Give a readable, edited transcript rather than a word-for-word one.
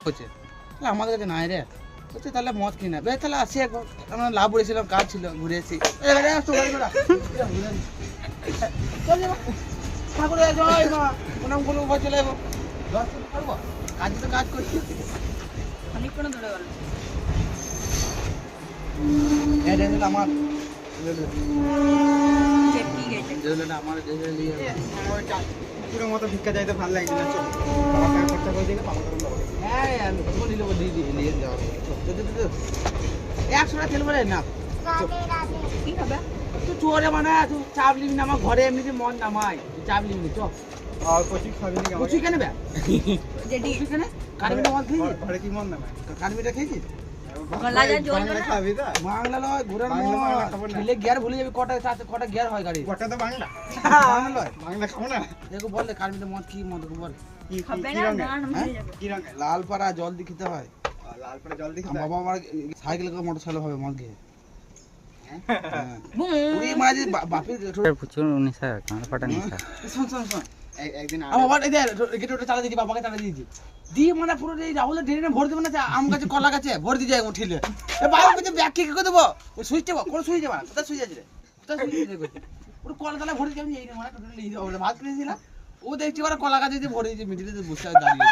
হচ্ছে তাহলে আমাদের কাছে নাই রে বলছে তাহলে মদ কিনা বেশ তাহলে আসি একবার আমরা লাভ বলেছিলাম কাজ ছিল ঘুরে এসেছি ঠাকুরের জয় মা প্রণাম করবো ঘর চলে যাবো পারবো কাজ তো কাজ করছি অনেকক্ষণ ধরে গেল আমার চেপটি গেছে আমার পুরো মতো ভিক্ষা চাইতে ভালো লাগছে না চল বাবা কাজ করতে বলছে বাবা করুন বাবা হ্যাঁ আমি বলি নেবো নিয়ে যাওয়া 100 টাকা তেল বলে না কি হবে তুই চোরে মানে তুই চাপ নিবি না আমার ঘরে এমনিতে মন নামাই তুই চাপ নিবি না চল আর কচি খাবি না কুচি কেন বে যেটি কুচি কেন কারমিটা মদ খেয়েছিস ঘরে কি মন না কারমিটা খেয়েছিস গলা যা জ্বলবে বাংলা না। খাবি তো বাংলা নয় ঘোরার বাংলা মদ খাবো না। খেলে গিয়ার ভুলে যাবি কটা গিয়ার হয় গাড়ি গোটা তো বাংলা বাংলা নয় বাংলা খাবো না দেখো বল কারমিটা মদ কি মদ বল কি খাবে কি না রঙের গান হ্যাঁ? হয়ে যাবে কি রঙের লাল পাড়া জল দিয়ে খেতে হয় লাল পরে জল দেখি আমার বাবা আমার সাইকেল করে মোটর সাইকেল হবে মদ খেয়ে বুম। ওই মাঝে বাপের প্রচুর নেশা কাঁড় ফাটা নেশা শোন শোন শোন একদিন আমার বাবা এই গেটে ওটা চালা দিয়েছি বাবাকে চালা দিয়েছি দিয়ে মানে পুরো এই রাহুলের ড্রেনে ভরে দেবো না আম গাছে কলা গাছে ভরে দিয়ে যায় উঠিলে বাবা কাছে ব্যাগ কে করে দেবো ওই সুইচ দেবো কোনো সুইচ দেবো না কোথায় সুইচ আছে রে কোথায় সুইচ আছে পুরো কলা তালা ভরে দিয়ে আমি এই মানে টোটালি ভাত খেয়েছিলাম ও দেখছি ওরা কলা গাছে দিয়ে ভরে দিয়েছে মিডিলে বসে দাঁড়িয়ে